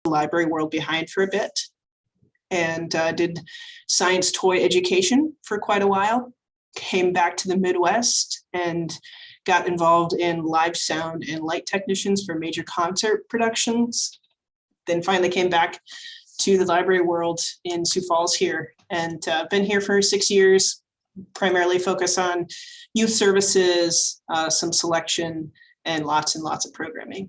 the library world behind for a bit and did science toy education for quite a while. Came back to the Midwest and got involved in live sound and light technicians for major concert productions. Then finally came back to the library world in Sioux Falls here, and been here for 6 years, primarily focus on youth services, some selection, and lots of programming.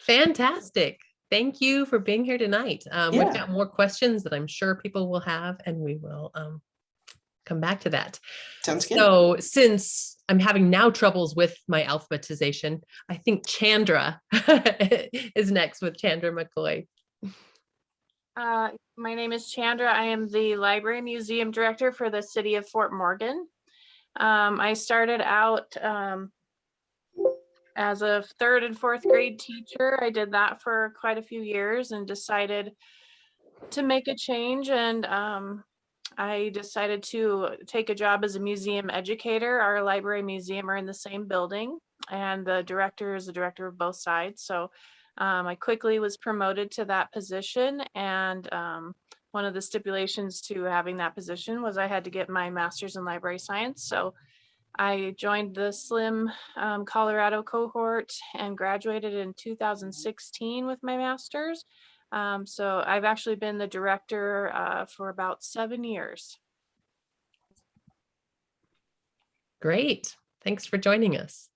Fantastic. Thank you for being here tonight. We've got more questions that I'm sure people will have, and we will come back to that. Sounds good. So since I'm having now troubles with my alphabetization, I think Chandra is next with Chandra McCoy. My name is Chandra. I am the library museum director for the city of Fort Morgan. I started out as a 3rd and 4th grade teacher. I did that for quite a few years and decided to make a change, and I decided to take a job as a museum educator. Our library museum are in the same building, and the director is the director of both sides. So I quickly was promoted to that position, and one of the stipulations to having that position was I had to get my master's in library science. So I joined the SLIM Colorado cohort and graduated in 2016 with my master's. So I've actually been the director for about 7 years. Great. Thanks for joining us.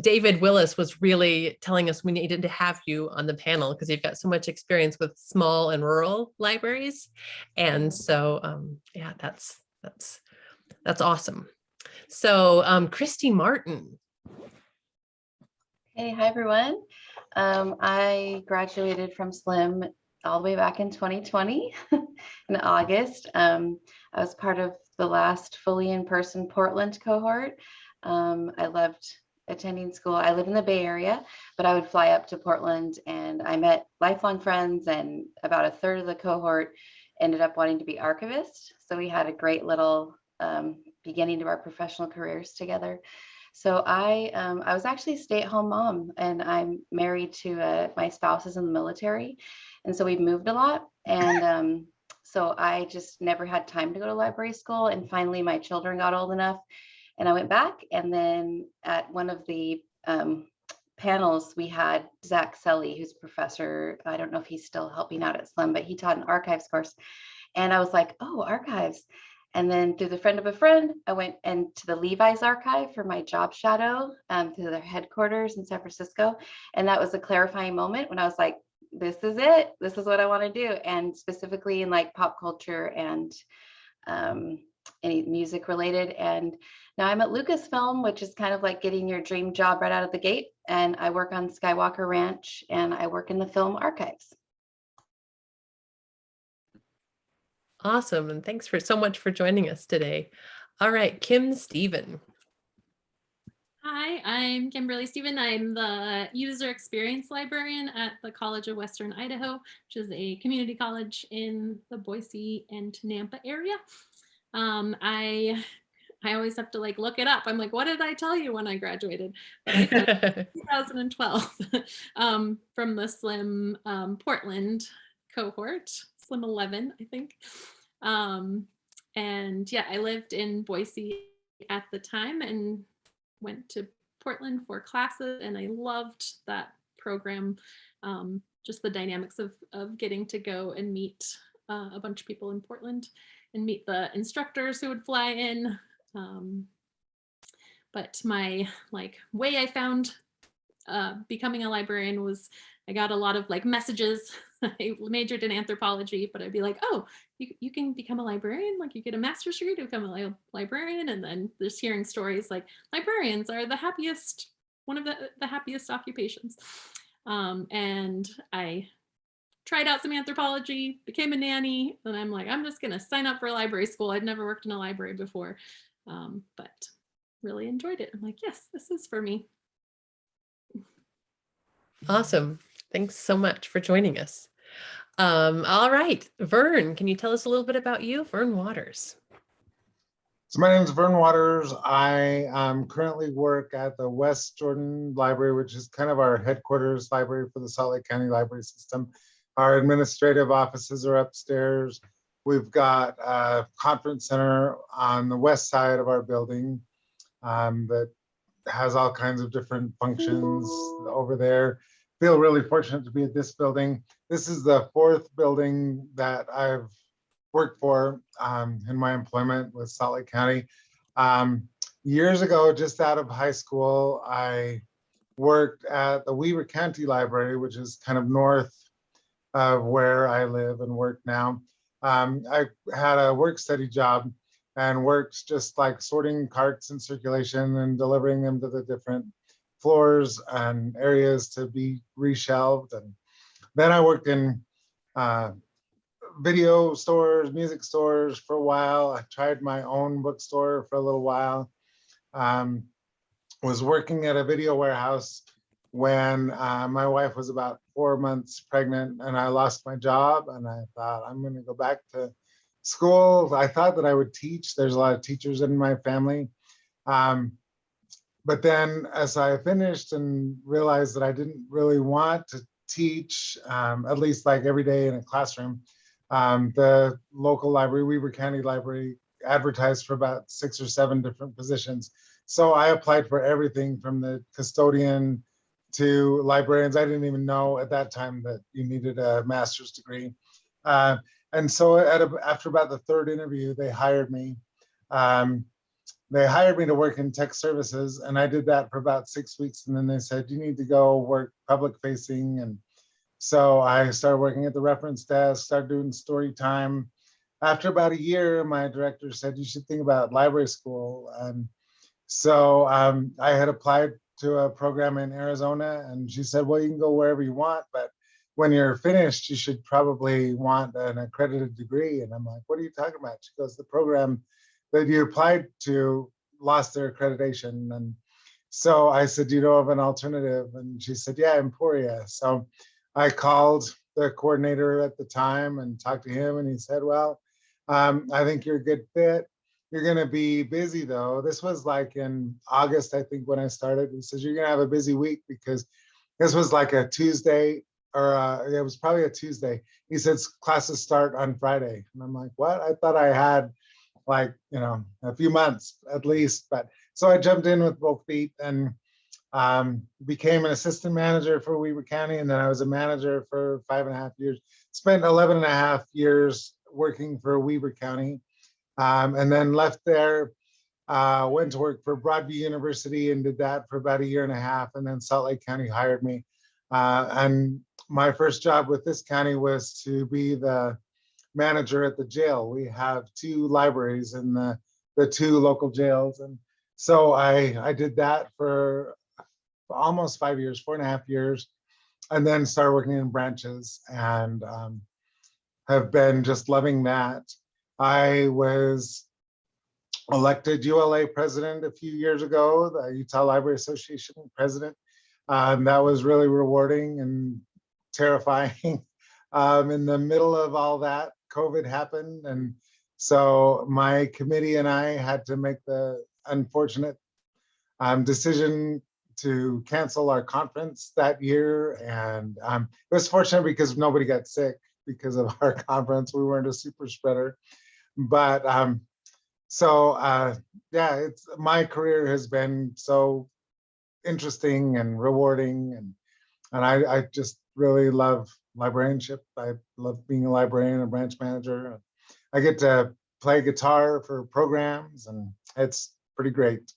David Willis was really telling us we needed to have you on the panel because you've got so much experience with small and rural libraries. And so, yeah, that's awesome. So Kristy Martin. Hey, hi everyone. I graduated from SLIM all the way back in 2020 in August. I was part of the last fully in-person Portland cohort. I loved attending school. I live in the Bay Area, but I would fly up to Portland, and I met lifelong friends, and about a third of the cohort ended up wanting to be archivists. So we had a great little beginning to our professional careers together. So I was actually a stay-at-home mom, and I'm married to my spouse is in the military. And so we've moved a lot. And so I just never had time to go to library school. And finally my children got old enough and I went back. And then at one of the panels, we had Zach Selly, who's a professor. I don't know if he's still helping out at SLIM, but he taught an archives course. And I was like, oh, archives. And then through the friend of a friend, I went to the Levi's archive for my job shadow to their headquarters in San Francisco. And that was a clarifying moment when I was like, this is it. This is what I want to do. And specifically in like pop culture and any music related. And now I'm at Lucasfilm, which is kind of like getting your dream job right out of the gate. And I work on Skywalker Ranch, and I work in the film archives. Awesome. And thanks so much for joining us today. All right, Kim Stephen. Hi, I'm Kimberly Stephen. I'm the user experience librarian at the College of Western Idaho, which is a community college in the Boise and Nampa area. I always have to like look it up. I'm like, what did I tell you when I graduated? But I said 2012 from the SLIM Portland cohort, SLIM 11, I think. And yeah, I lived in Boise at the time and went to Portland for classes, and I loved that program. Just the dynamics of getting to go and meet a bunch of people in Portland and meet the instructors who would fly in. But my way I found becoming a librarian was I got a lot of messages. I majored in anthropology, but I'd be like, oh, you can become a librarian, you get a master's degree to become a librarian. And then just hearing stories like librarians are the happiest, one of the happiest occupations. And I tried out some anthropology, became a nanny, and I'm like, I'm just gonna sign up for a library school. I'd never worked in a library before, but really enjoyed it. I'm like, yes, this is for me. Awesome. Thanks so much for joining us. All right, Vern, can you tell us a little bit about you? Vern Waters. So my name is Vern Waters. I currently work at the West Jordan Library, which is kind of our headquarters library for the Salt Lake County Library System. Our administrative offices are upstairs. We've got a conference center on the west side of our building that has all kinds of different functions over there. Feel really fortunate to be at this building. This is the fourth building that I've worked for in my employment with Salt Lake County. Years ago, just out of high school, I worked at the Weber County Library, which is kind of north of where I live and work now. I had a work study job and worked just like sorting carts in circulation and delivering them to the different floors and areas to be reshelved. And then I worked in video stores, music stores for a while. I tried my own bookstore for a little while. Was working at a video warehouse when my wife was about 4 months pregnant and I lost my job, and I thought I'm going to go back to school. I thought that I would teach. There's a lot of teachers in my family. But then as I finished and realized that I didn't really want to teach, at least like every day in a classroom, the local library, Weber County Library, advertised for about 6 or 7 different positions. So I applied for everything from the custodian to librarians. I didn't even know at that time that you needed a master's degree. And so after about the 3rd interview, they hired me. They hired me to work in tech services, and I did that for about 6 weeks. And then they said, you need to go work public facing. And so I started working at the reference desk, started doing story time. After about a year, my director said, you should think about library school. And so I had applied to a program in Arizona, and she said, well, you can go wherever you want, but when you're finished, you should probably want an accredited degree. And I'm like, what are you talking about? She goes, the program that you applied to lost their accreditation. And so I said, do you know of an alternative? And she said, yeah, Emporia. So I called the coordinator at the time and talked to him, and he said, well, I think you're a good fit. You're going to be busy though. This was like in August, I think, when I started. He says, you're going to have a busy week because this was like a Tuesday, or it was probably a Tuesday. He said, classes start on Friday. And I'm like, what? I thought I had like, a few months at least. But so I jumped in with both feet and became an assistant manager for Weber County. And then I was a manager for 5.5 years, spent 11.5 years working for Weber County. And then left there, went to work for Broadview University and did that for about 1.5 years. And then Salt Lake County hired me. And my first job with this county was to be the manager at the jail. We have 2 libraries in the 2 local jails. And so I did that for almost 5 years, 4.5 years, and then started working in branches and have been just loving that. I was elected ULA president a few years ago, the Utah Library Association president. That was really rewarding and terrifying. In the middle of all that, COVID happened. And so my committee and I had to make the unfortunate decision to cancel our conference that year. And it was fortunate because nobody got sick because of our conference. We weren't a super spreader. But yeah, it's my career has been so interesting and rewarding, and I just really love librarianship. I love being a librarian, a branch manager. I get to play guitar for programs, and it's pretty great.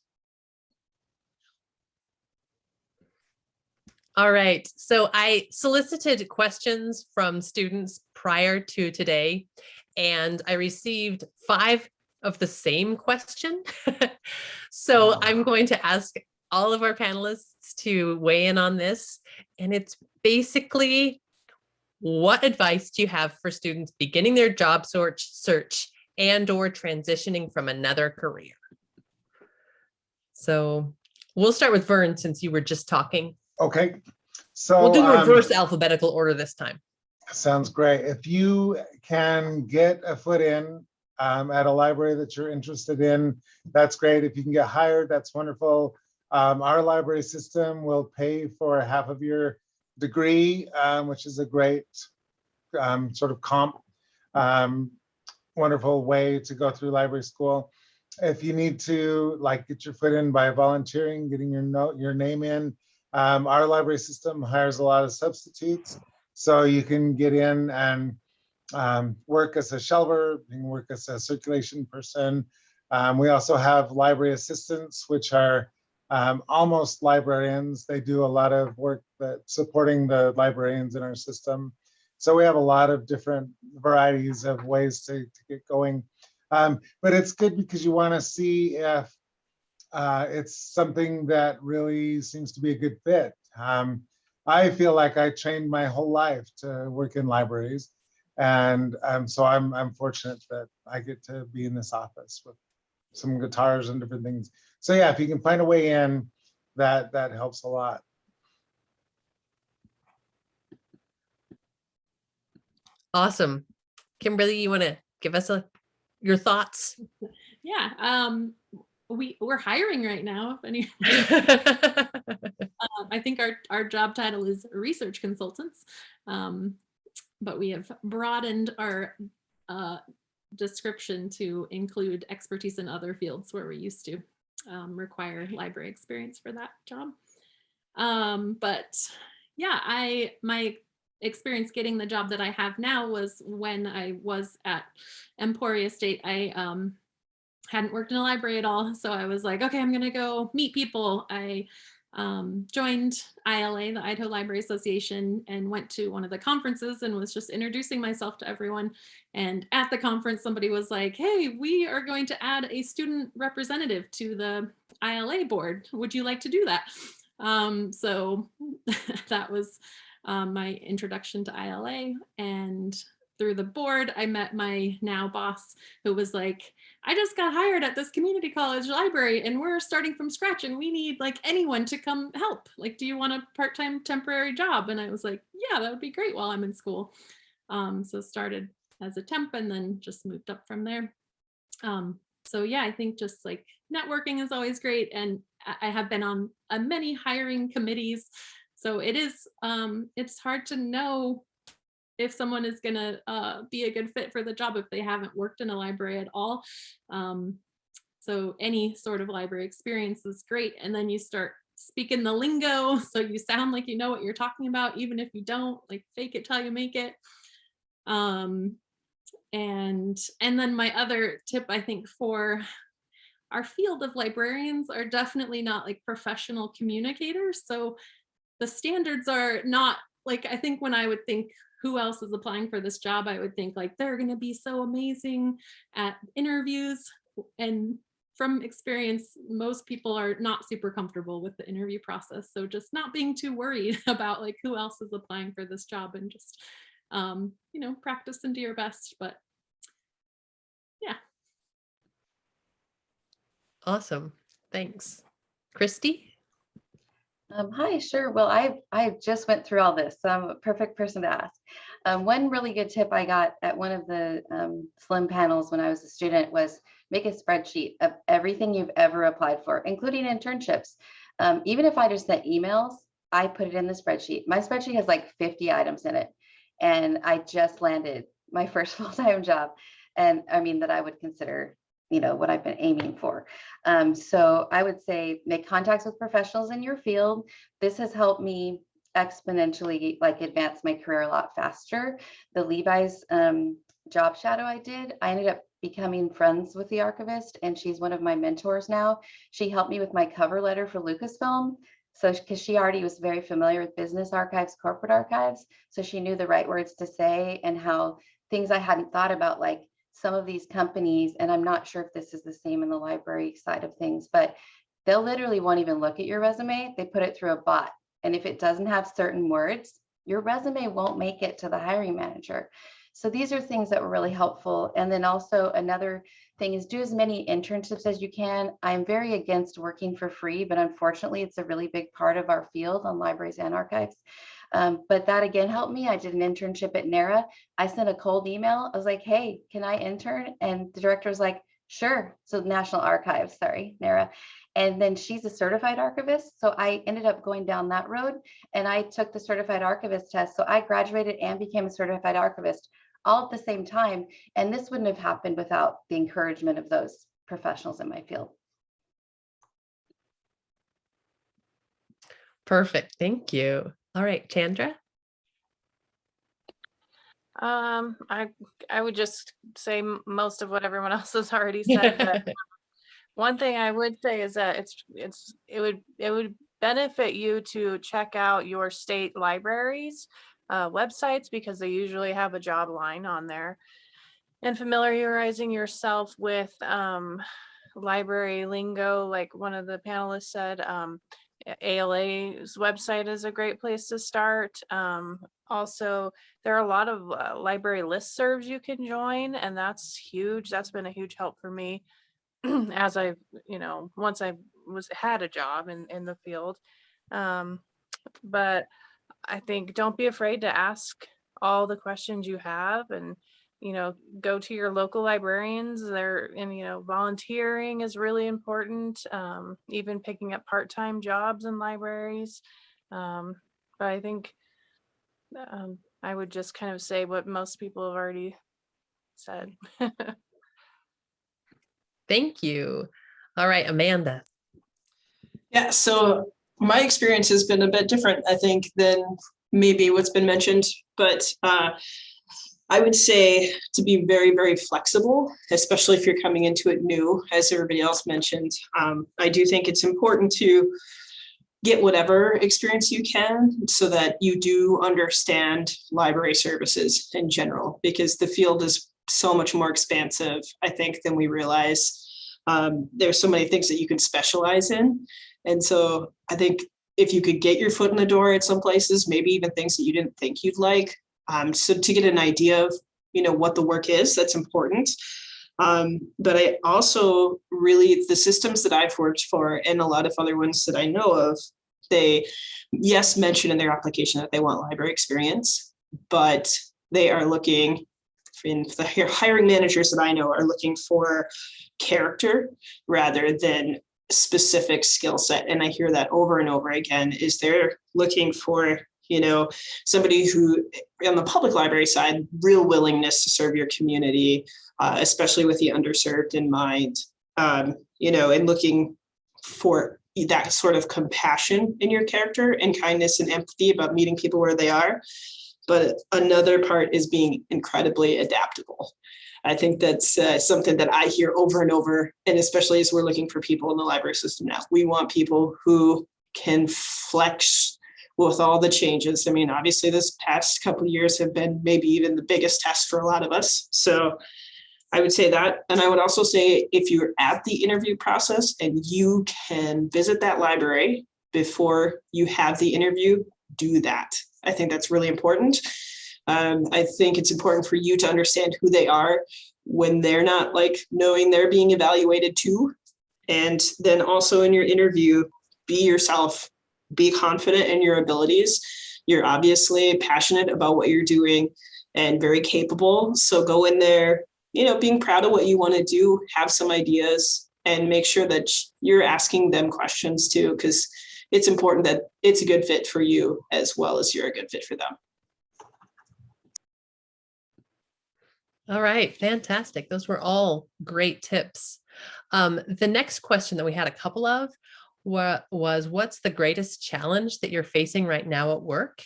All right, so I solicited questions from students prior to today, and I received 5 of the same question. So I'm going to ask all of our panelists to weigh in on this. And it's basically, what advice do you have for students beginning their job search and or transitioning from another career? So we'll start with Vern, since you were just talking. Okay. So we'll do reverse alphabetical order this time. Sounds great. If you can get a foot in at a library that you're interested in, that's great. If you can get hired, that's wonderful. Our library system will pay for half of your degree, which is a great sort of comp, wonderful way to go through library school. If you need to like get your foot in by volunteering, getting your name in, our library system hires a lot of substitutes, so you can get in and work as a shelver, you can work as a circulation person. We also have library assistants, which are almost librarians. They do a lot of work that supporting the librarians in our system. So we have a lot of different varieties of ways to get going. But it's good because you want to see if it's something that really seems to be a good fit. I feel like I trained my whole life to work in libraries. And so I'm fortunate that I get to be in this office with some guitars and different things. So yeah, if you can find a way in, that helps a lot. Awesome. Kimberly, you want to give us your thoughts? Yeah, we're hiring right now. If any, I think our job title is research consultants, but we have broadened our description to include expertise in other fields where we used to require library experience for that job. But yeah, my experience getting the job that I have now was when I was at Emporia State. I hadn't worked in a library at all, so I was like, okay, I'm gonna go meet people. I joined ILA, the Idaho Library Association, and went to one of the conferences and was just introducing myself to everyone. And at the conference, somebody was like, hey, we are going to add a student representative to the ILA board. Would you like to do that? So that was my introduction to ILA. And through the board, I met my now boss, who was like, I just got hired at this community college library and we're starting from scratch and we need like anyone to come help. Like, do you want a part-time temporary job? And I was like, yeah, that would be great while I'm in school. So started as a temp and then just moved up from there. So yeah, I think just like networking is always great. And I have been on many hiring committees. So it is, it's hard to know if someone is going to be a good fit for the job if they haven't worked in a library at all. So any sort of library experience is great. And then you start speaking the lingo, so you sound like you know what you're talking about, even if you don't, like fake it till you make it. And then my other tip, I think, for our field of librarians are definitely not like professional communicators. So the standards are not like, I think when I would think who else is applying for this job, I would think like they're going to be so amazing at interviews. And from experience, most people are not super comfortable with the interview process. So just not being too worried about like who else is applying for this job, and just, you know, practice and do your best. But yeah. Awesome. Thanks. Kristy? Hi, sure. Well, I just went through all this, so I'm a perfect person to ask. One really good tip I got at one of the SLIM panels when I was a student was make a spreadsheet of everything you've ever applied for, including internships. Even if I just sent emails, I put it in the spreadsheet. My spreadsheet has like 50 items in it, and I just landed my first full-time job, and I mean that I would consider, you know, what I've been aiming for. So I would say make contacts with professionals in your field. This has helped me exponentially like advance my career a lot faster. The Levi's job shadow I did, I ended up becoming friends with the archivist, and she's one of my mentors now. She helped me with my cover letter for Lucasfilm. So, because she already was very familiar with business archives, corporate archives. So she knew the right words to say and how things I hadn't thought about, like some of these companies, and I'm not sure if this is the same in the library side of things, but they'll literally won't even look at your resume. They put it through a bot. And if it doesn't have certain words, your resume won't make it to the hiring manager. So these are things that were really helpful. And then also another thing is do as many internships as you can. I'm very against working for free, but unfortunately, it's a really big part of our field on libraries and archives. But that again helped me. I did an internship at NARA. I sent a cold email. I was like, hey, can I intern? And the director was like, sure. So National Archives, sorry, NARA. And then she's a certified archivist. So I ended up going down that road, and I took the certified archivist test. So I graduated and became a certified archivist all at the same time. And this wouldn't have happened without the encouragement of those professionals in my field. Perfect. Thank you. All right, Chandra. I would just say most of what everyone else has already said. But one thing I would say is that it would benefit you to check out your state libraries websites, because they usually have a job line on there, and familiarizing yourself with library lingo, like one of the panelists said. ALA's website is a great place to start. Also, there are a lot of library listservs you can join, and that's huge. That's been a huge help for me as I've, once I had a job in the field. But I think don't be afraid to ask all the questions you have, and go to your local librarians there. And volunteering is really important, even picking up part-time jobs in libraries. But I think I would just kind of say what most people have already said. Thank you. All right, Amanda. Yeah, so my experience has been a bit different, I think, than maybe what's been mentioned, but I would say to be very, very flexible, especially if you're coming into it new, as everybody else mentioned. I do think it's important to get whatever experience you can so that you do understand library services in general, because the field is so much more expansive, I think, than we realize. There's so many things that you can specialize in. And so I think if you could get your foot in the door at some places, maybe even things that you didn't think you'd like, so to get an idea of, what the work is, that's important. But I also really, the systems that I've worked for and a lot of other ones that I know of, they, yes, mention in their application that they want library experience, but they are looking, in the hiring managers that I know are looking for character rather than specific skill set. And I hear that over and over again, is they're looking for, somebody who on the public library side, real willingness to serve your community, especially with the underserved in mind, and looking for that sort of compassion in your character and kindness and empathy about meeting people where they are. But another part is being incredibly adaptable. I think that's something that I hear over and over, and especially as we're looking for people in the library system now. We want people who can flex with all the changes. I mean, obviously this past couple of years have been maybe even the biggest test for a lot of us. So I would say that. And I would also say, if you're at the interview process and you can visit that library before you have the interview, do that. I think that's really important. I think it's important for you to understand who they are when they're not knowing they're being evaluated too. And then also in your interview, be yourself, be confident in your abilities. You're obviously passionate about what you're doing and very capable. So go in there, being proud of what you want to do, have some ideas, and make sure that you're asking them questions too, because it's important that it's a good fit for you as well as you're a good fit for them. All right, fantastic. Those were all great tips. The next question that we had a couple of was what's the greatest challenge that you're facing right now at work?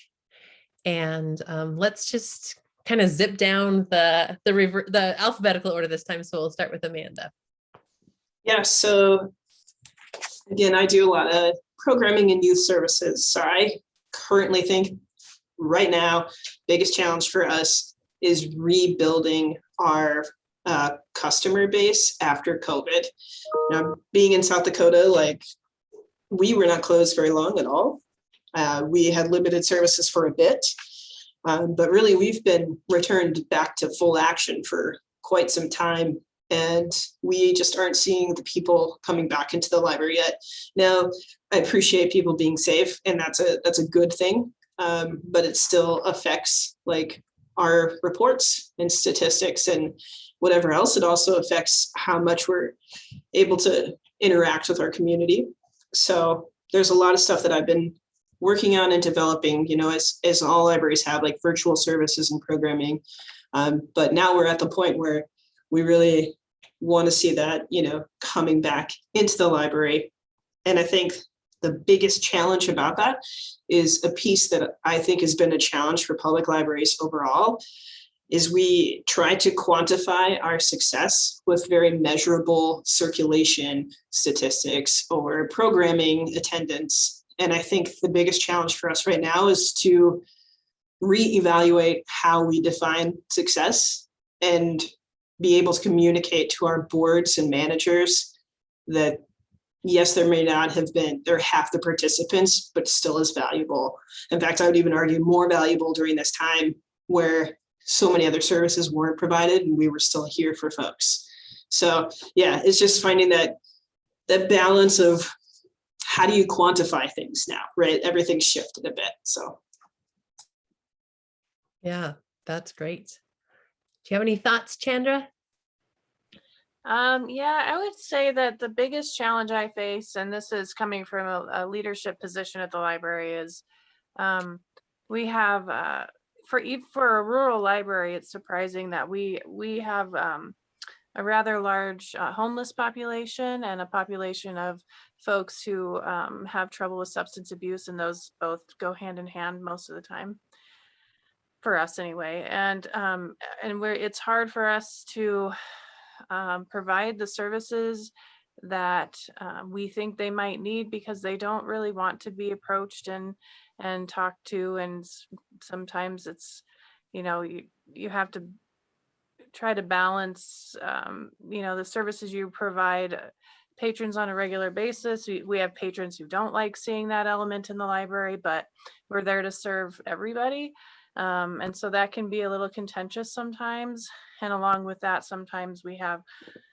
And let's just kind of zip down the alphabetical order this time. So we'll start with Amanda. Yeah, so again, I do a lot of programming and youth services. So I currently think right now, biggest challenge for us is rebuilding our customer base after COVID. Now, being in South Dakota, we were not closed very long at all. We had limited services for a bit, but really we've been returned back to full action for quite some time. And we just aren't seeing the people coming back into the library yet. Now, I appreciate people being safe, and that's a good thing. but it still affects like our reports and statistics and whatever else. It also affects how much we're able to interact with our community. So there's a lot of stuff that I've been working on and developing, you know, as all libraries have, like virtual services and programming. But now we're at the point where we really want to see that, you know, coming back into the library. And I think the biggest challenge about that is a piece that I think has been a challenge for public libraries overall, is we try to quantify our success with very measurable circulation statistics or programming attendance. And I think the biggest challenge for us right now is to reevaluate how we define success and be able to communicate to our boards and managers that yes, there may not have been, they're half the participants, but still as valuable. In fact, I would even argue more valuable during this time where so many other services weren't provided and we were still here for folks. So yeah, it's just finding that balance of how do you quantify things now, right? Everything's shifted a bit, so. Yeah, that's great. Do you have any thoughts, Chandra? Yeah, I would say that the biggest challenge I face, and this is coming from a leadership position at the library, is we have for a rural library, it's surprising that we have a rather large homeless population and a population of folks who have trouble with substance abuse, and those both go hand in hand most of the time, for us anyway. And it's hard for us to provide the services that we think they might need, because they don't really want to be approached and talked to. And sometimes it's, you know, you have to try to balance, you know, the services you provide patrons on a regular basis. We have patrons who don't like seeing that element in the library, but we're there to serve everybody. And so that can be a little contentious sometimes. And along with that, sometimes we have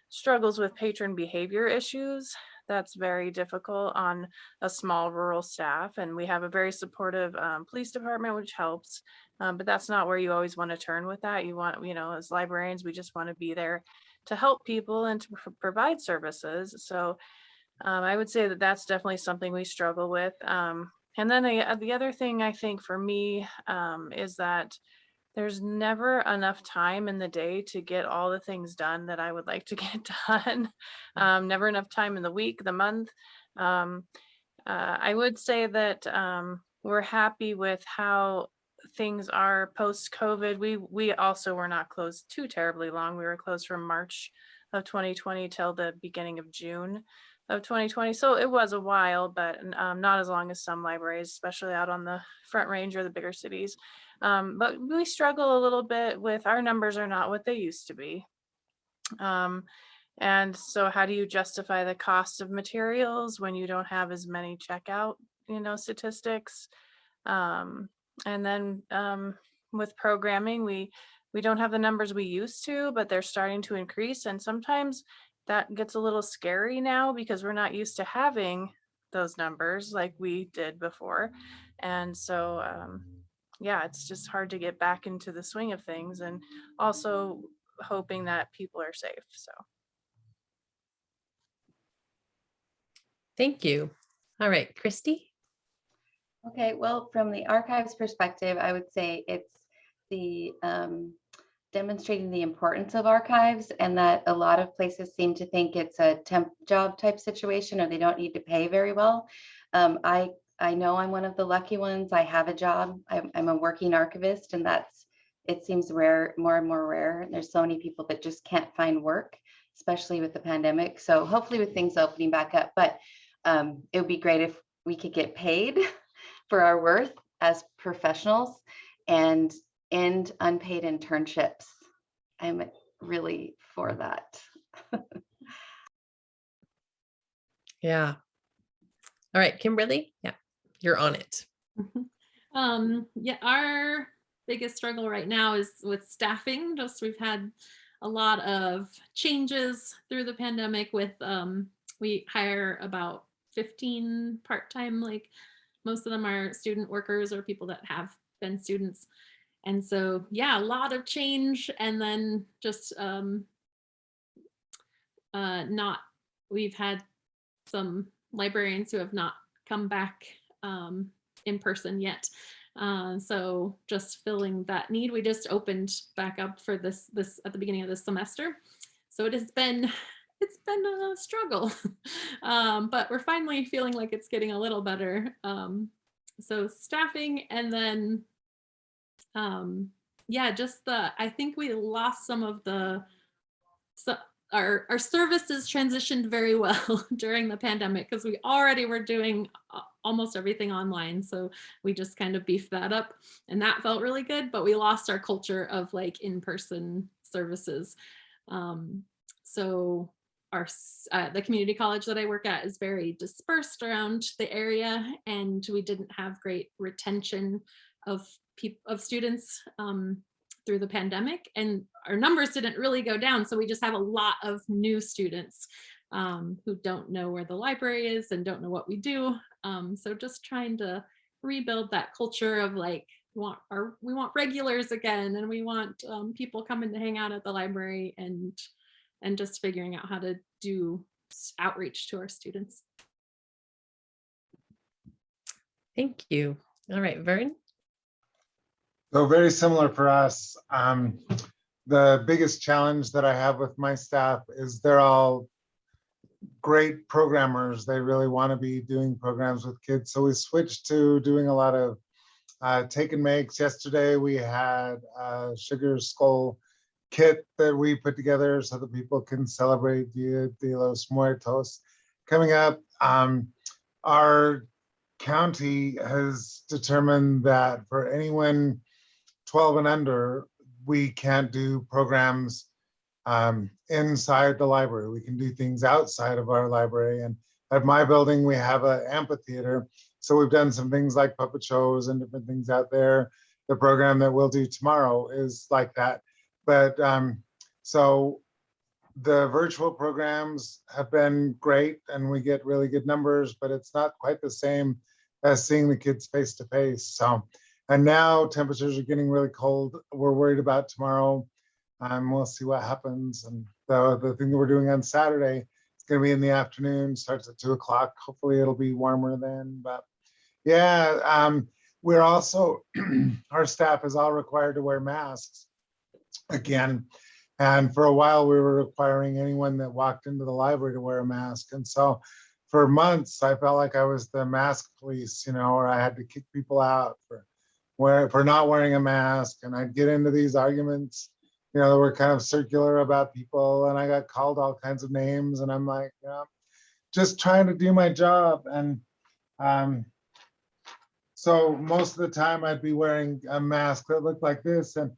struggles with patron behavior issues. That's very difficult on a small rural staff. And we have a very supportive police department, which helps. But that's not where you always want to turn with that. You want, you know, as librarians, we just want to be there to help people and to provide services. So I would say that that's definitely something we struggle with. And then the other thing I think for me is that there's never enough time in the day to get all the things done that I would like to get done. Never enough time in the week, the month. I would say that we're happy with how things are post-COVID. We also were not closed too terribly long. We were closed from March of 2020 till the beginning of June of 2020. So it was a while, but not as long as some libraries, especially out on the Front Range or the bigger cities. But we struggle a little bit with, our numbers are not what they used to be. And so how do you justify the cost of materials when you don't have as many checkout, you know, statistics? And then with programming, we don't have the numbers we used to, but they're starting to increase. And sometimes that gets a little scary now because we're not used to having those numbers like we did before. And so, yeah, it's just hard to get back into the swing of things, and also hoping that people are safe. So. Thank you. All right, Kristy. Okay, well, from the archives perspective, I would say it's the demonstrating the importance of archives, and that a lot of places seem to think it's a temp job type situation, or they don't need to pay very well. I know I'm one of the lucky ones. I have a job. I'm a working archivist, and it seems rare, more and more rare. There's so many people that just can't find work, especially with the pandemic. So hopefully with things opening back up, but it would be great if we could get paid for our worth as professionals and end unpaid internships. I'm really for that. Yeah. All right, Kimberly. Yeah, you're on it. Yeah, our biggest struggle right now is with staffing. Just we've had a lot of changes through the pandemic with we hire about 15 part-time like most of them are student workers or people that have been students. And so, yeah, a lot of change. And then just we've had some librarians who have not come back in person yet. So just filling that need. We just opened back up for this at the beginning of this semester. So it's been a struggle, but we're finally feeling like it's getting a little better. So staffing, and then yeah, just I think we lost some of our services transitioned very well during the pandemic, because we already were doing almost everything online. So we just kind of beefed that up, and that felt really good, but we lost our culture of like in-person services. So the community college that I work at is very dispersed around the area, and we didn't have great retention of students through the pandemic, and our numbers didn't really go down. So we just have a lot of new students who don't know where the library is and don't know what we do. So just trying to rebuild that culture of like, we want regulars again, and we want people coming to hang out at the library, and just figuring out how to do outreach to our students. Thank you. All right, Vern. So very similar for us. The biggest challenge that I have with my staff is they're all great programmers. They really want to be doing programs with kids. So we switched to doing a lot of take and makes. Yesterday we had a sugar skull kit that we put together so that people can celebrate Dia de los Muertos. Coming up, our county has determined that for anyone 12 and under, we can't do programs inside the library. We can do things outside of our library. And at my building, we have an amphitheater. So we've done some things like puppet shows and different things out there. The program that we'll do tomorrow is like that. But so the virtual programs have been great, and we get really good numbers, but it's not quite the same as seeing the kids face to face. So, and now temperatures are getting really cold. We're worried about tomorrow. We'll see what happens. And the thing that we're doing on Saturday, it's going to be in the afternoon, starts at 2 o'clock. Hopefully it'll be warmer then. But yeah, we're also, our staff is all required to wear masks again. And for a while, we were requiring anyone that walked into the library to wear a mask. And so for months, I felt like I was the mask police, or I had to kick people out for not wearing a mask. And I'd get into these arguments, that were kind of circular about people. And I got called all kinds of names. And I'm like, just trying to do my job. And so most of the time I'd be wearing a mask that looked like this. And,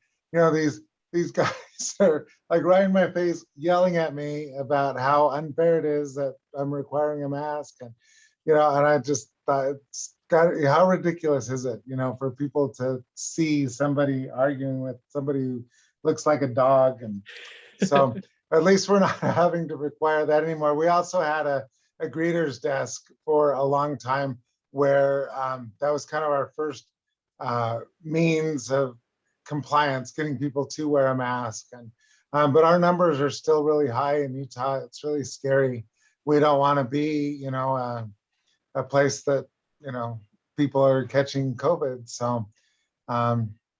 these guys are like right in my face yelling at me about how unfair it is that I'm requiring a mask. And, and I just thought, how ridiculous is it, for people to see somebody arguing with somebody who looks like a dog. And so at least we're not having to require that anymore. We also had a greeter's desk for a long time where that was kind of our first means of compliance, getting people to wear a mask. And but our numbers are still really high in Utah. It's really scary. We don't want to be, a place that, people are catching COVID. So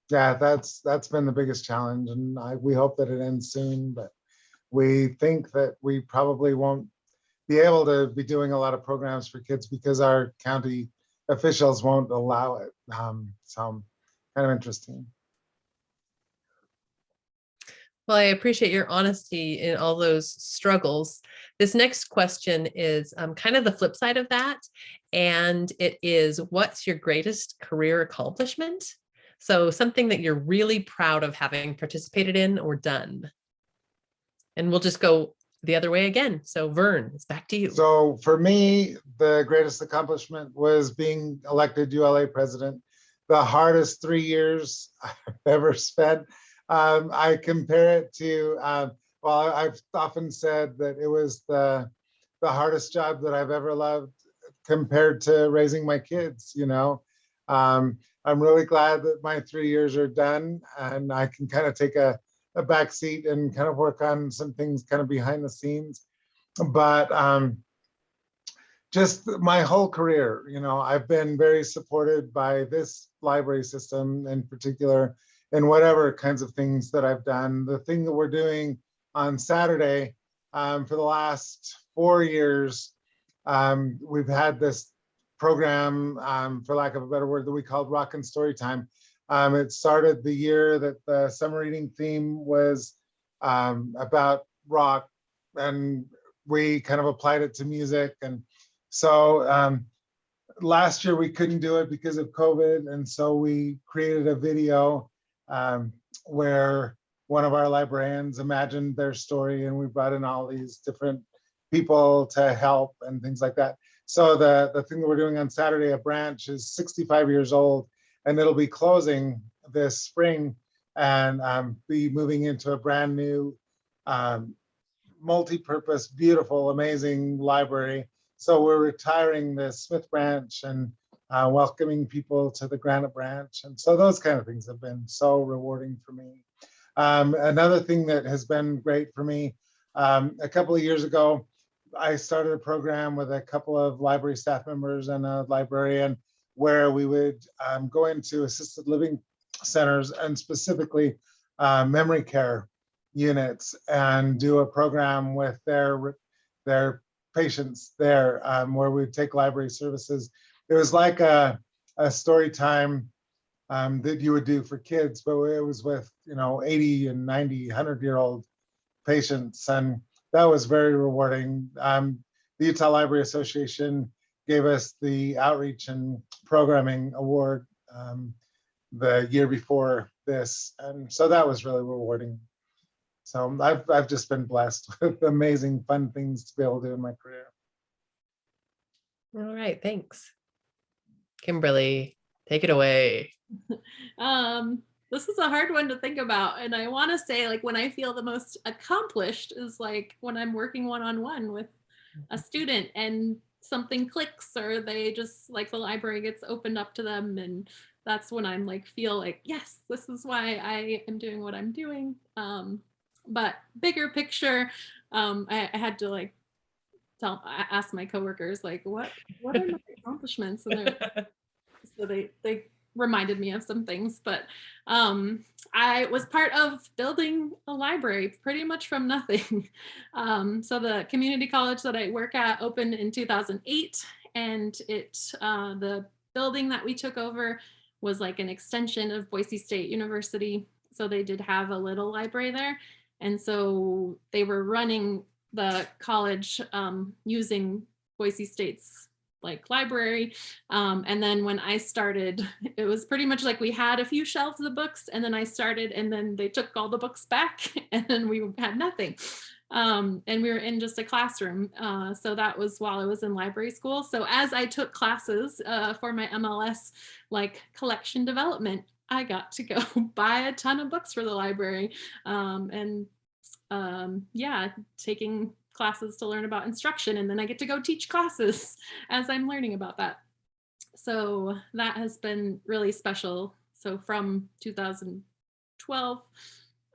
yeah, that's been the biggest challenge. And we hope that it ends soon, but we think that we probably won't be able to be doing a lot of programs for kids because our county officials won't allow it. So kind of interesting. Well, I appreciate your honesty in all those struggles. This next question is kind of the flip side of that. And it is, what's your greatest career accomplishment? So something that you're really proud of having participated in or done. And we'll just go the other way again. So Vern, it's back to you. So for me, the greatest accomplishment was being elected ULA president. The hardest 3 years I've ever spent. I compare it to, I've often said that it was the hardest job that I've ever loved, compared to raising my kids, you know. I'm really glad that my 3 years are done and I can kind of take a back seat and kind of work on some things kind of behind the scenes. But just my whole career, you know, I've been very supported by this library system in particular, in whatever kinds of things that I've done. The thing that we're doing on Saturday, for the last 4 years, we've had this program, for lack of a better word, that we called Rock and Story Time. It started the year that the summer reading theme was about rock, and we kind of applied it to music. And so last year we couldn't do it because of COVID, and so we created a video where one of our librarians imagined their story, and we brought in all these different people to help and things like that. So the thing that we're doing on Saturday, a branch, is 65 years old, and it'll be closing this spring and be moving into a brand new multi-purpose, beautiful, amazing library. So we're retiring the Smith branch and welcoming people to the Granite branch. And so those kind of things have been so rewarding for me. Another thing that has been great for me, a couple of years ago, I started a program with a couple of library staff members and a librarian where we would go into assisted living centers and specifically memory care units and do a program with their patients there, where we'd take library services. It was like a story time that you would do for kids, but it was with, you know, 80 and 90, 100-year-old patients. And that was very rewarding. The Utah Library Association gave us the Outreach and Programming Award the year before this. And so that was really rewarding. So I've just been blessed with amazing, fun things to be able to do in my career. All right, thanks. Kimberly, take it away. This is a hard one to think about. And I want to say, like, when I feel the most accomplished is like when I'm working one-on-one with a student and something clicks, or they just, like, the library gets opened up to them. And that's when I'm like, feel like, yes, this is why I am doing what I'm doing. But bigger picture, I had to like ask my coworkers, like, what are my accomplishments? And so they reminded me of some things. But I was part of building a library pretty much from nothing. So the community college that I work at opened in 2008, and the building that we took over was like an extension of Boise State University. So they did have a little library there. And so they were running the college using Boise State's like library. And then when I started, it was pretty much like we had a few shelves of books, and then I started, and then they took all the books back, and then we had nothing. And we were in just a classroom. So that was while I was in library school. So as I took classes for my MLS, like collection development, I got to go buy a ton of books for the library, yeah, taking classes to learn about instruction, and then I get to go teach classes as I'm learning about that. So that has been really special. So from 2012,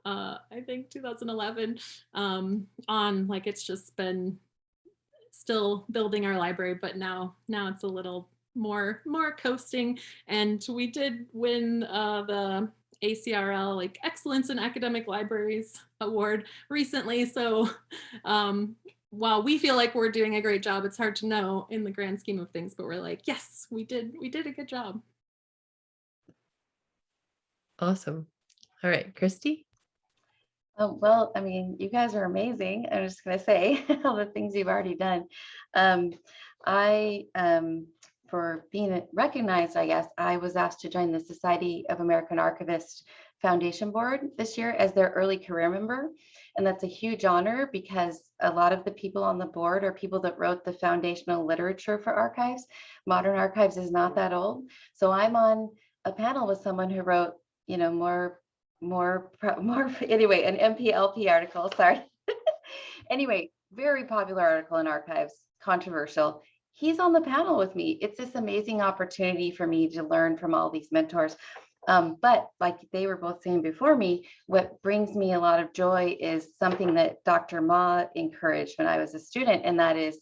I think 2011 on, like, it's just been still building our library, but now it's a little more coasting. And we did win the ACRL, like, Excellence in Academic Libraries Award recently. So while we feel like we're doing a great job, it's hard to know in the grand scheme of things, but we're like, yes, we did a good job. Awesome. All right, Kristy. Well, I mean, you guys are amazing. I'm just going to say all the things you've already done. For being recognized, I guess, I was asked to join the Society of American Archivists Foundation Board this year as their early career member. And that's a huge honor because a lot of the people on the board are people that wrote the foundational literature for archives. Modern archives is not that old. So I'm on a panel with someone who wrote, you know, more anyway, an MPLP article, sorry. Anyway, very popular article in archives, controversial. he's on the panel with me. It's this amazing opportunity for me to learn from all these mentors. But like they were both saying before me, what brings me a lot of joy is something that Dr. Ma encouraged when I was a student, and that is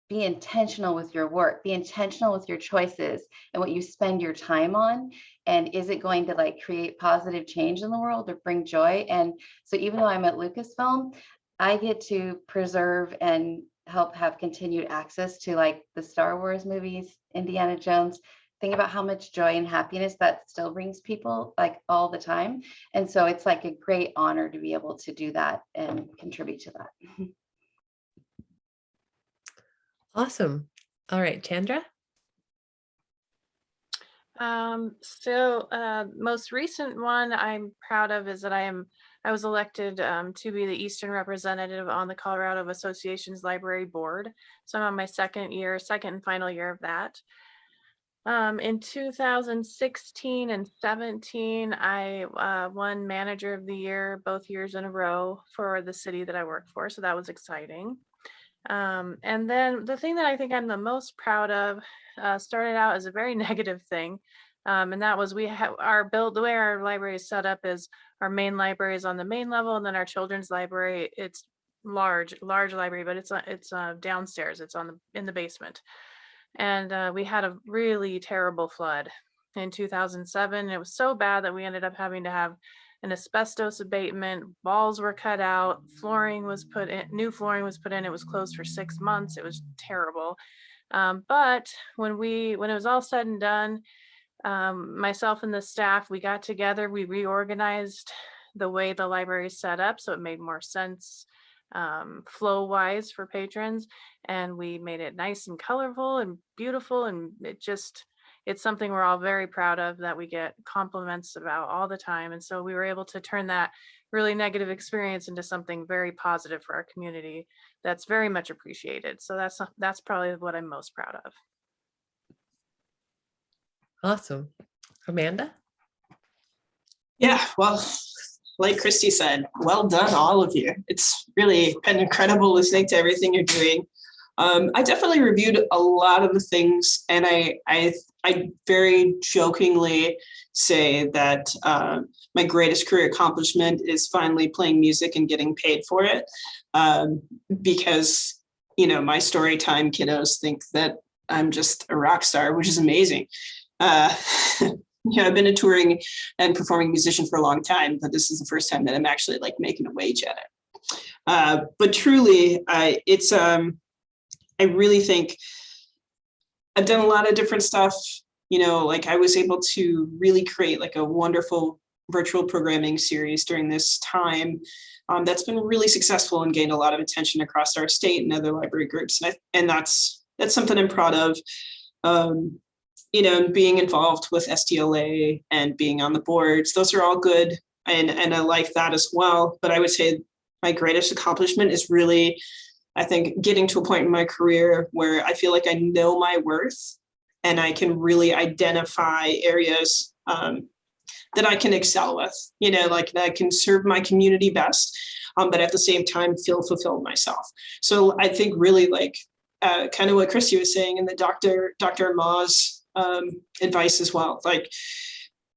be intentional with your work, be intentional with your choices and what you spend your time on. And is it going to like create positive change in the world or bring joy? And so even though I'm at Lucasfilm, I get to preserve and help have continued access to like the Star Wars movies, Indiana Jones. Think about how much joy and happiness that still brings people like all the time. And so it's like a great honor to be able to do that and contribute to that. Awesome. All right, Chandra. Most recent one I'm proud of is that I was elected to be the Eastern representative on the Colorado Association's library board. So I'm on my second and final year of that. In 2016 and 17, I won Manager of the Year both years in a row for the city that I work for. So that was exciting. And then the thing that I think I'm the most proud of started out as a very negative thing. And that was we have the way our library is set up is our main library is on the main level, and then our children's library, it's large library, but it's downstairs. It's in the basement. And we had a really terrible flood in 2007. It was so bad that we ended up having to have an asbestos abatement. Walls were cut out. New flooring was put in. It was closed for 6 months. It was terrible. But when it was all said and done, myself and the staff, we got together, we reorganized the way the library is set up so it made more sense flow wise for patrons, and we made it nice and colorful and beautiful, and it's something we're all very proud of that we get compliments about all the time. And so we were able to turn that really negative experience into something very positive for our community that's very much appreciated. So that's probably what I'm most proud of. Awesome. Amanda? Yeah, well, like Kristy said, well done, all of you. It's really been incredible listening to everything you're doing. I definitely reviewed a lot of the things, and I very jokingly say that my greatest career accomplishment is finally playing music and getting paid for it, because, my story time kiddos think that I'm just a rock star, which is amazing. I've been a touring and performing musician for a long time, but this is the first time that I'm actually like making a wage at it. But truly, I really think I've done a lot of different stuff. Like I was able to really create like a wonderful virtual programming series during this time that's been really successful and gained a lot of attention across our state and other library groups. And that's something I'm proud of. Being involved with SDLA and being on the boards, those are all good. And I like that as well. But I would say my greatest accomplishment is really, I think, getting to a point in my career where I feel like I know my worth and I can really identify areas that I can excel with, like that I can serve my community best, but at the same time feel fulfilled myself. So I think really like kind of what Kristy was saying and the Dr. Ma's advice as well. Like,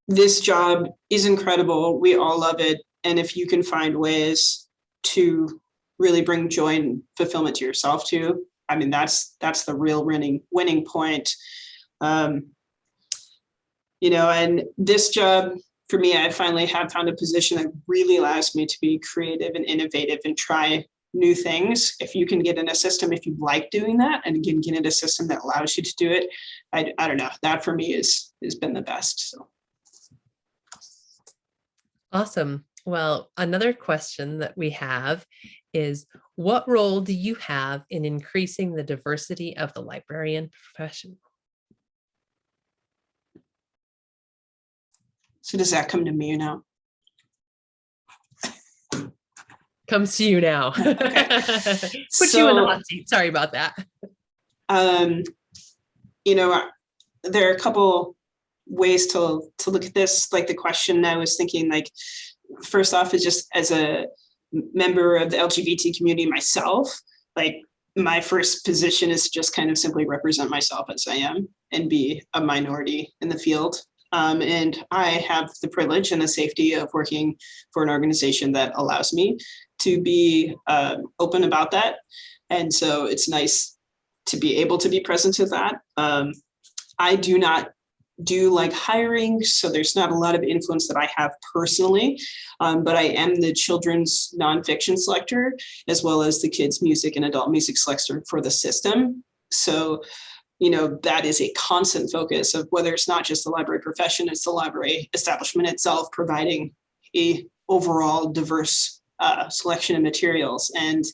this job is incredible. We all love it. And if you can find ways to really bring joy and fulfillment to yourself too, I mean, that's the real winning point. And this job for me, I finally have found a position that really allows me to be creative and innovative and try new things. If you can get in a system, if you like doing that, and you can get in a system that allows you to do it, I don't know, that for me has been the best. So. Awesome. Well, another question that we have is, what role do you have in increasing the diversity of the librarian profession? So does that come to me now? Comes to you now. Okay. Put you in the hot seat. Sorry about that. There are a couple ways to look at this. Like the question I was thinking, like, first off is just as a member of the LGBT community myself, like my first position is just kind of simply represent myself as I am and be a minority in the field. And I have the privilege and the safety of working for an organization that allows me to be open about that. And so it's nice to be able to be present to that. I do not do like hiring, so there's not a lot of influence that I have personally, but I am the children's nonfiction selector, as well as the kids' music and adult music selector for the system. So, you know, that is a constant focus of whether it's not just the library profession, it's the library establishment itself, providing a overall diverse selection of materials. And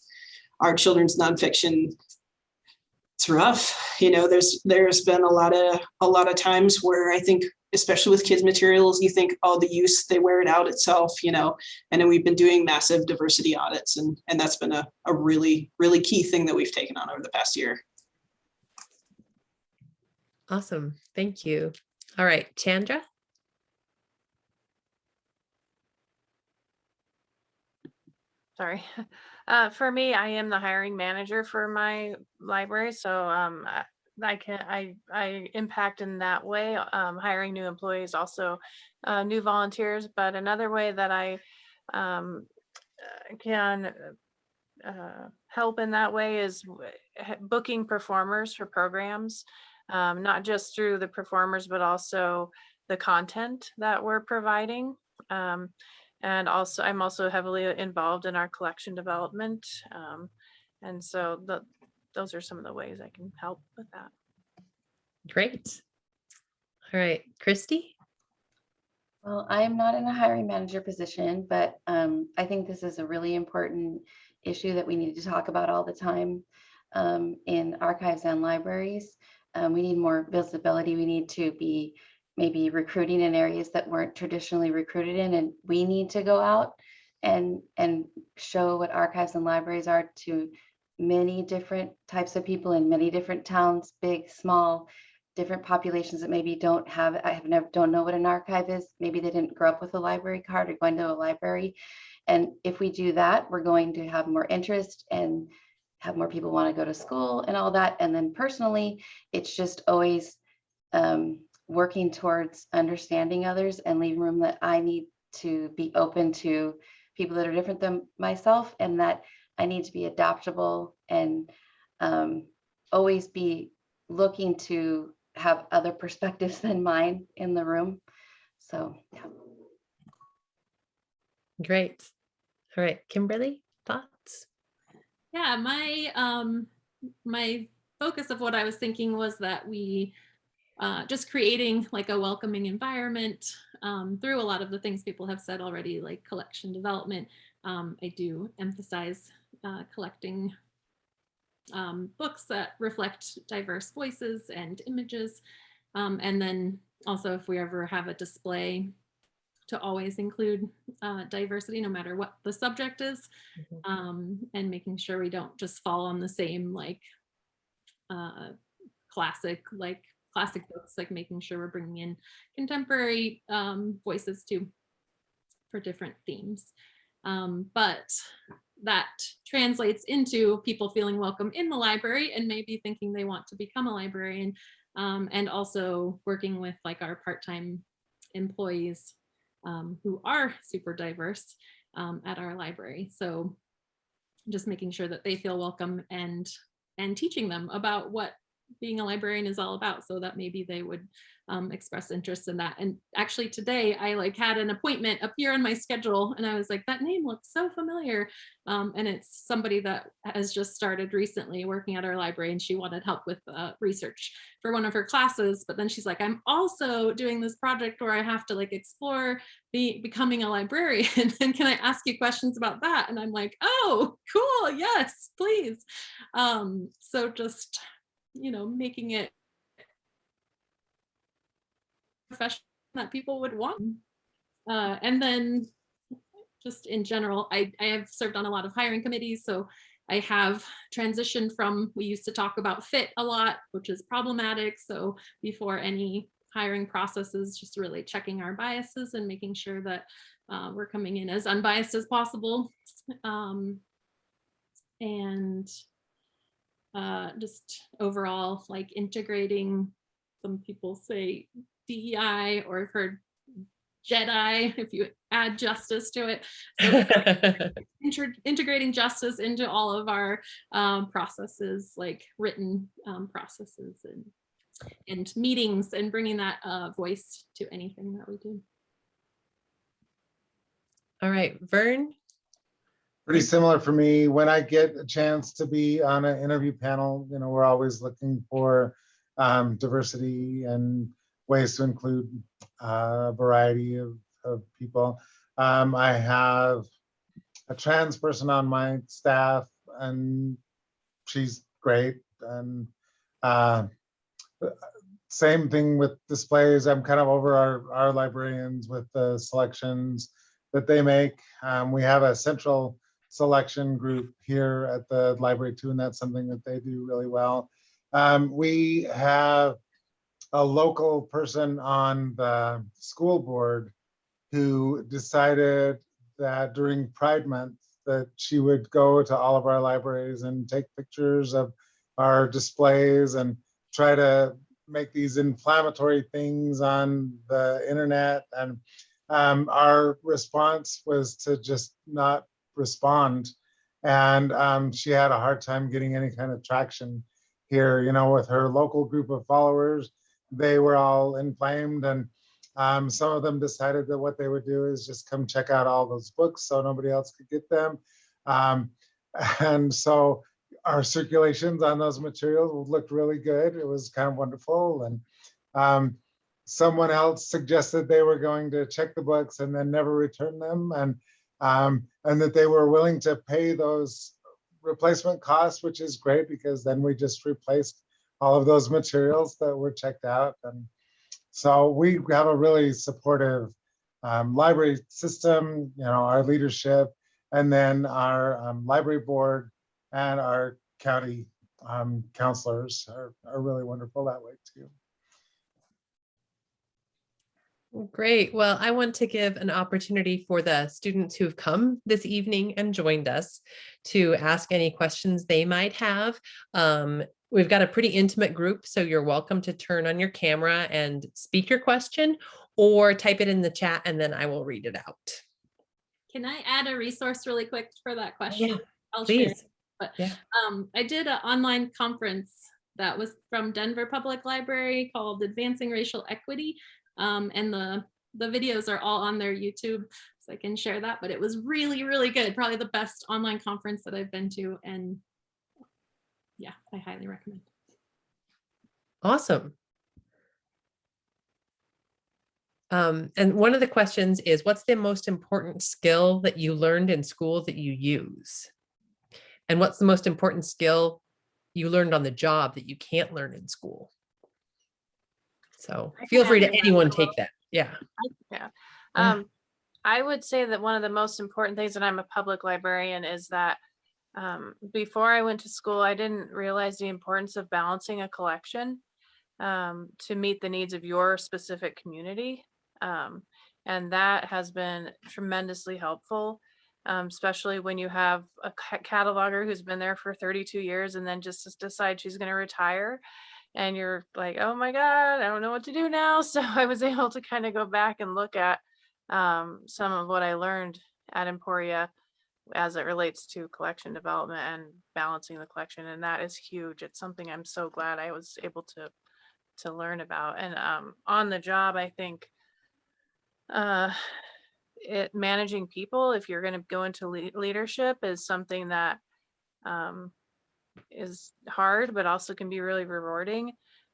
our children's nonfiction, it's rough. You know, there's been a lot of times where I think, especially with kids materials, you think, oh, the use, they wear it out itself, you know, and then we've been doing massive diversity audits, and that's been a really, really key thing that we've taken on over the past year. Awesome. Thank you. All right, Chandra. Sorry. For me, I am the hiring manager for my library. So I impact in that way, hiring new employees, also new volunteers. But another way that I can help in that way is booking performers for programs, not just through the performers, but also the content that we're providing. And also, I'm also heavily involved in our collection development. And so those are some of the ways I can help with that. Great. All right, Kristy. Well, I am not in a hiring manager position, but I think this is a really important issue that we need to talk about all the time in archives and libraries. We need more visibility. We need to be maybe recruiting in areas that weren't traditionally recruited in, and we need to go out and show what archives and libraries are to many different types of people in many different towns, big, small, different populations that maybe don't know what an archive is. Maybe they didn't grow up with a library card or going to a library. And if we do that, we're going to have more interest and have more people want to go to school and all that. And then personally, it's just always working towards understanding others and leaving room that I need to be open to people that are different than myself, and that I need to be adaptable and always be looking to have other perspectives than mine in the room. So, yeah. Great. All right, Kimberly, thoughts? Yeah, my focus of what I was thinking was that we just creating like a welcoming environment through a lot of the things people have said already, like collection development. I do emphasize collecting books that reflect diverse voices and images. And then also, if we ever have a display, to always include diversity, no matter what the subject is, and making sure we don't just fall on the same like classic books, like making sure we're bringing in contemporary voices too for different themes. But that translates into people feeling welcome in the library and maybe thinking they want to become a librarian, and also working with like our part-time employees who are super diverse at our library. So just making sure that they feel welcome and teaching them about what being a librarian is all about, so that maybe they would express interest in that. And actually today I like had an appointment appear on my schedule, and I was like, that name looks so familiar, and it's somebody that has just started recently working at our library, and she wanted help with research for one of her classes. But then she's like, I'm also doing this project where I have to like explore becoming a librarian, and can I ask you questions about that? And I'm like, oh cool, yes please. So just, you know, making it profession that people would want. And then just in general, I have served on a lot of hiring committees, so I have transitioned from, we used to talk about fit a lot, which is problematic. So before any hiring processes, just really checking our biases and making sure that we're coming in as unbiased as possible. And just overall, like integrating, some people say DEI, or I've heard Jedi, if you add justice to it. So integrating justice into all of our processes, like written processes and meetings, and bringing that voice to anything that we do. All right, Vern. Pretty similar for me. When I get a chance to be on an interview panel, you know, we're always looking for diversity and ways to include a variety of people. I have a trans person on my staff, and she's great. And same thing with displays. I'm kind of over our librarians with the selections that they make. We have a central selection group here at the library too, and that's something that they do really well. We have a local person on the school board who decided that during Pride Month that she would go to all of our libraries and take pictures of our displays and try to make these inflammatory things on the internet. And our response was to just not respond. And she had a hard time getting any kind of traction here, you know, with her local group of followers. They were all inflamed, and some of them decided that what they would do is just come check out all those books so nobody else could get them. And so our circulations on those materials looked really good. It was kind of wonderful. And someone else suggested they were going to check the books and then never return them, and that they were willing to pay those replacement costs, which is great because then we just replaced all of those materials that were checked out. And so we have a really supportive library system, you know, our leadership, and then our library board and our county counselors are really wonderful that way too. Great. Well, I want to give an opportunity for the students who've come this evening and joined us to ask any questions they might have. We've got a pretty intimate group, so you're welcome to turn on your camera and speak your question or type it in the chat, and then I will read it out. Can I add a resource really quick for that question? Yeah, I'll please. share. But Yeah. I did an online conference that was from Denver Public Library called Advancing Racial Equity. And the videos are all on their YouTube, so I can share that. But it was really, really good. Probably the best online conference that I've been to. And yeah, I highly recommend. Awesome. And one of the questions is, what's the most important skill that you learned in school that you use? And what's the most important skill you learned on the job that you can't learn in school? So feel free to anyone take that. Yeah. Yeah. I would say that one of the most important things, and I'm a public librarian, is that before I went to school, I didn't realize the importance of balancing a collection to meet the needs of your specific community. And that has been tremendously helpful, especially when you have a cataloger who's been there for 32 years and then just decides she's going to retire. And you're like, oh my God, I don't know what to do now. So I was able to kind of go back and look at some of what I learned at Emporia as it relates to collection development and balancing the collection. And that is huge. It's something I'm so glad I was able to learn about. And on the job, I think managing people, if you're going to go into leadership, is something that is hard, but also can be really rewarding.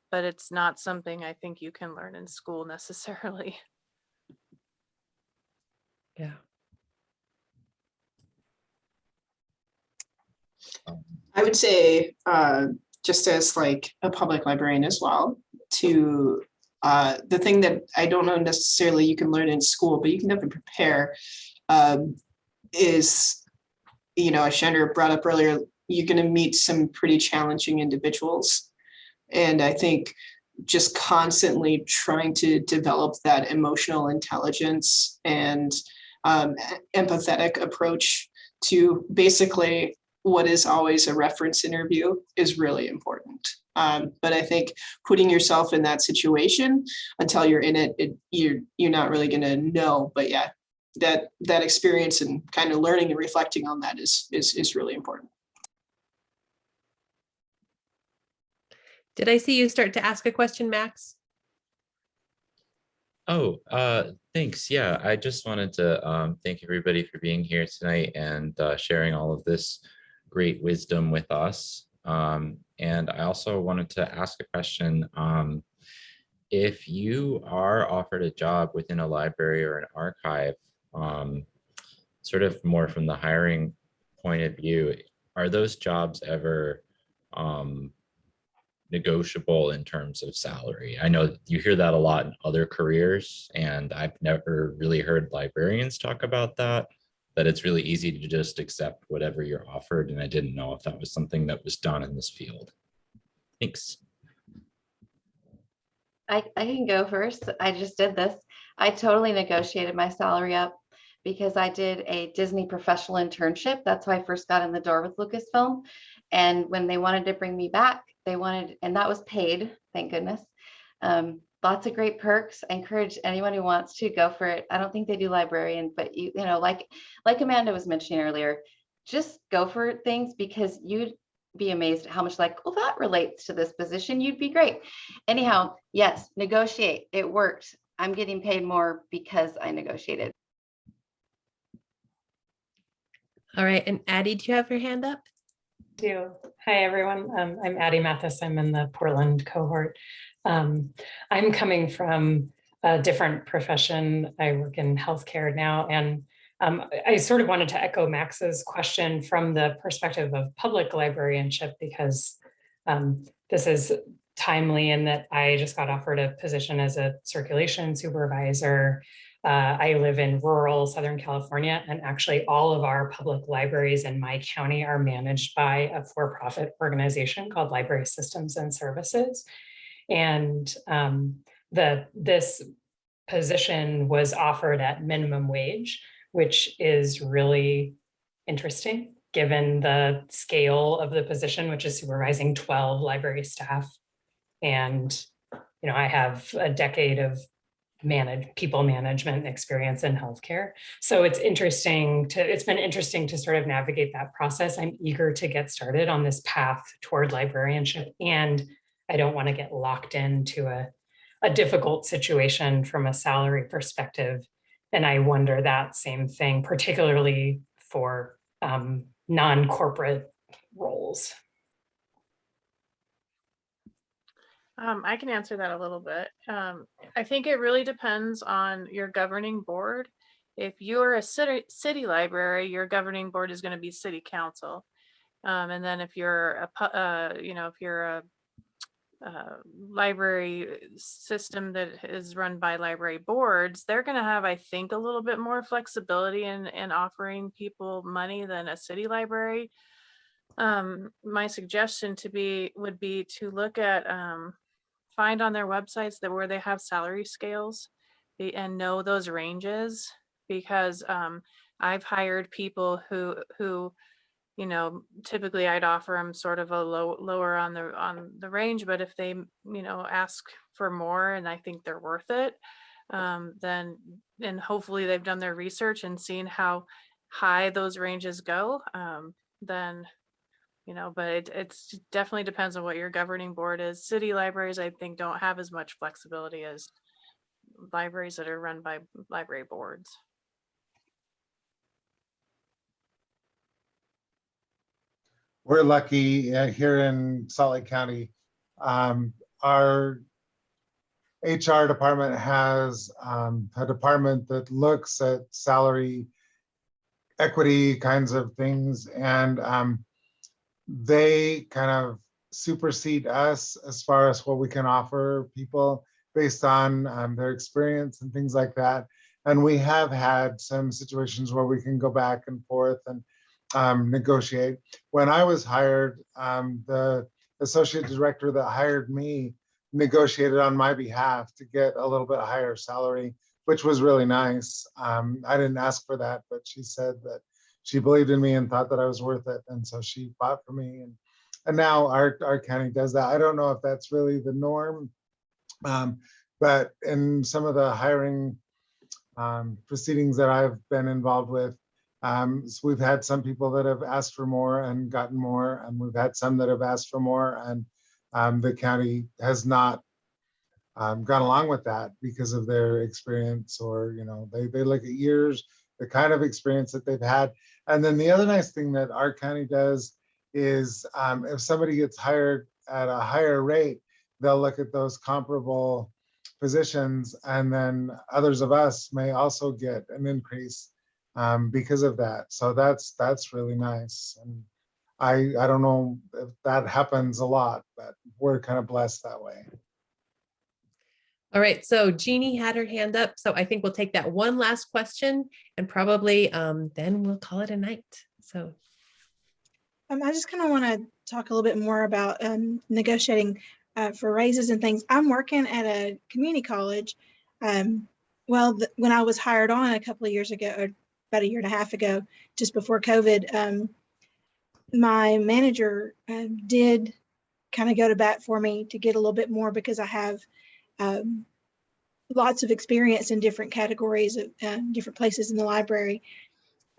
But it's not something I think you can learn in school necessarily. Yeah. I would say, just as like a public librarian as well, to the thing that I don't know necessarily you can learn in school, but you can definitely prepare, is, you know, as Chandra brought up earlier, you're going to meet some pretty challenging individuals. And I think just constantly trying to develop that emotional intelligence and empathetic approach to basically what is always a reference interview is really important. But I think putting yourself in that situation until you're in it, you're not really going to know. But yeah, that experience and kind of learning and reflecting on that is really important. Did I see you start to ask a question, Max? Oh, thanks. Yeah, I just wanted to thank everybody for being here tonight and sharing all of this great wisdom with us. And I also wanted to ask a question. If you are offered a job within a library or an archive, sort of more from the hiring point of view, are those jobs ever negotiable in terms of salary? I know you hear that a lot in other careers, and I've never really heard librarians talk about that it's really easy to just accept whatever you're offered. And I didn't know if that was something that was done in this field. Thanks. I can go first. I just did this. I totally negotiated my salary up because I did a Disney professional internship. That's how I first got in the door with Lucasfilm. And when they wanted to bring me back, and that was paid, thank goodness. Lots of great perks. I encourage anyone who wants to go for it. I don't think they do librarian, but you know, like Amanda was mentioning earlier, just go for things because you'd be amazed at how much well, that relates to this position. You'd be great. Anyhow, yes, negotiate. It worked. I'm getting paid more because I negotiated. All right. And Addie, do you have your hand up? Hi, everyone. I'm Addie Mathis. I'm in the Portland cohort. I'm coming from a different profession. I work in healthcare now, and I sort of wanted to echo Max's question from the perspective of public librarianship, because this is timely in that I just got offered a position as a circulation supervisor. I live in rural Southern California, and actually all of our public libraries in my county are managed by a for-profit organization called Library Systems and Services. And this position was offered at minimum wage, which is really interesting given the scale of the position, which is supervising 12 library staff. And, you know, I have a decade of people management experience in healthcare. So it's been interesting to sort of navigate that process. I'm eager to get started on this path toward librarianship, and I don't want to get locked into a difficult situation from a salary perspective. And I wonder that same thing, particularly for non-corporate roles. I can answer that a little bit. I think it really depends on your governing board. If you're a city library, your governing board is going to be city council. And then if you're a library system that is run by library boards, they're going to have, I think, a little bit more flexibility in offering people money than a city library. My suggestion would be to look at find on their websites where they have salary scales and know those ranges, because I've hired people who you know, typically I'd offer them sort of a lower on the range, but if they, you know, ask for more and I think they're worth it, then hopefully they've done their research and seen how high those ranges go, then, you know, but it definitely depends on what your governing board is. City libraries, I think, don't have as much flexibility as libraries that are run by library boards. We're lucky here in Salt Lake County. Our HR department has a department that looks at salary equity kinds of things, and they kind of supersede us as far as what we can offer people based on their experience and things like that. And we have had some situations where we can go back and forth and negotiate. When I was hired, the associate director that hired me negotiated on my behalf to get a little bit higher salary, which was really nice. I didn't ask for that, but she said that she believed in me and thought that I was worth it. And so she fought for me. And now our county does that. I don't know if that's really the norm, but in some of the hiring proceedings that I've been involved with, so we've had some people that have asked for more and gotten more, and we've had some that have asked for more, and the county has not gone along with that because of their experience, or they look at years, the kind of experience that they've had. And then the other nice thing that our county does is if somebody gets hired at a higher rate, they'll look at those comparable positions, and then others of us may also get an increase because of that. So that's really nice. And I don't know if that happens a lot, but we're kind of blessed that way. All right, so Jeannie had her hand up, so I think we'll take that one last question and probably then we'll call it a night. So I just kind of want to talk a little bit more about negotiating for raises and things. I'm working at a community college. When I was hired on a couple of years ago, or about a year and a half ago, just before COVID, my manager did kind of go to bat for me to get a little bit more, because I have lots of experience in different categories of different places in the library.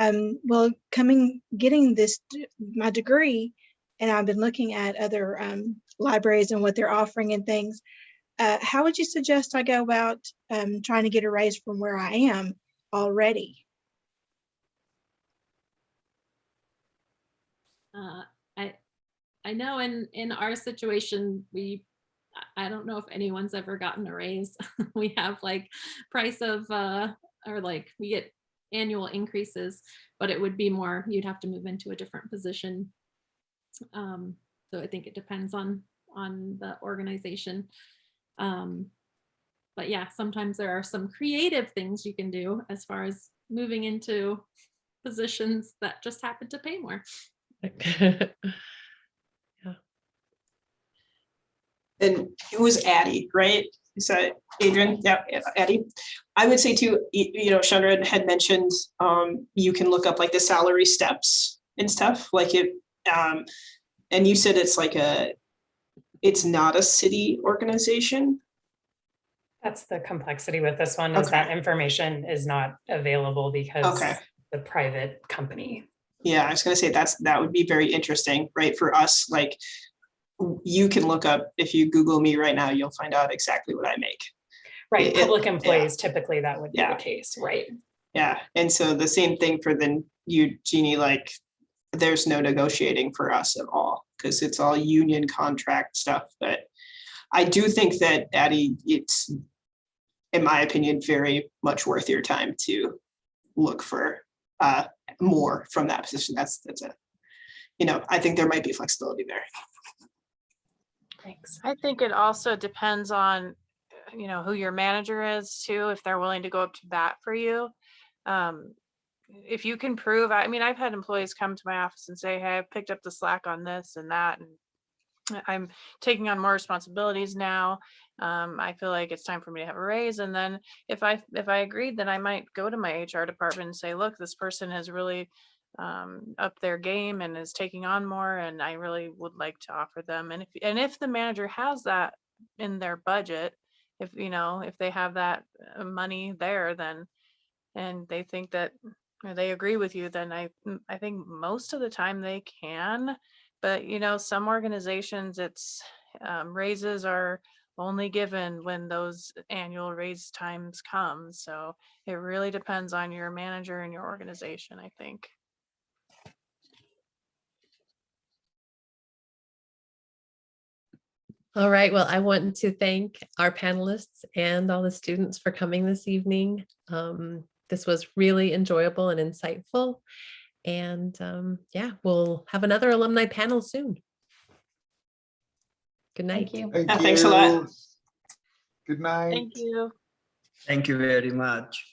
Getting my degree, and I've been looking at other libraries and what they're offering and things. How would you suggest I go about trying to get a raise from where I am already? I know in our situation, I don't know if anyone's ever gotten a raise. We have like price of or like we get annual increases, but it would be more, you'd have to move into a different position. So I think it depends on the organization. But yeah, sometimes there are some creative things you can do as far as moving into positions that just happen to pay more. yeah. And it was Addie, right? Is that Adrian? Yeah, Addie. I would say too, Chandra had mentioned you can look up like the salary steps and stuff, like it. And you said it's not a city organization. That's the complexity with this one, is that information is not available because the private company. Yeah, I was going to say that would be very interesting, right? For us, like you can look up, if you Google me right now, you'll find out exactly what I make. Right, public employees, typically that would be the case, right? Yeah, and so the same thing for you, Jeannie, like there's no negotiating for us at all because it's all union contract stuff. But I do think that, Addie, it's, in my opinion, very much worth your time to look for more from that position. That's I think there might be flexibility there. Thanks. I think it also depends on, who your manager is too, if they're willing to go up to bat for you. If you can prove, I've had employees come to my office and say, hey, I picked up the slack on this and that, and I'm taking on more responsibilities now. I feel like it's time for me to have a raise. And then if I agreed, then I might go to my HR department and say, look, this person has really up their game and is taking on more, and I really would like to offer them. And if the manager has that in their budget, if they have that money there, then, and they think that, or they agree with you, then I think most of the time they can. But some organizations, it's raises are only given when those annual raise times come. So it really depends on your manager and your organization, I think. All right, well, I want to thank our panelists and all the students for coming this evening. This was really enjoyable and insightful. And we'll have another alumni panel soon. Good night. Thank you. Thanks a lot. Good night. Thank you. Thank you very much.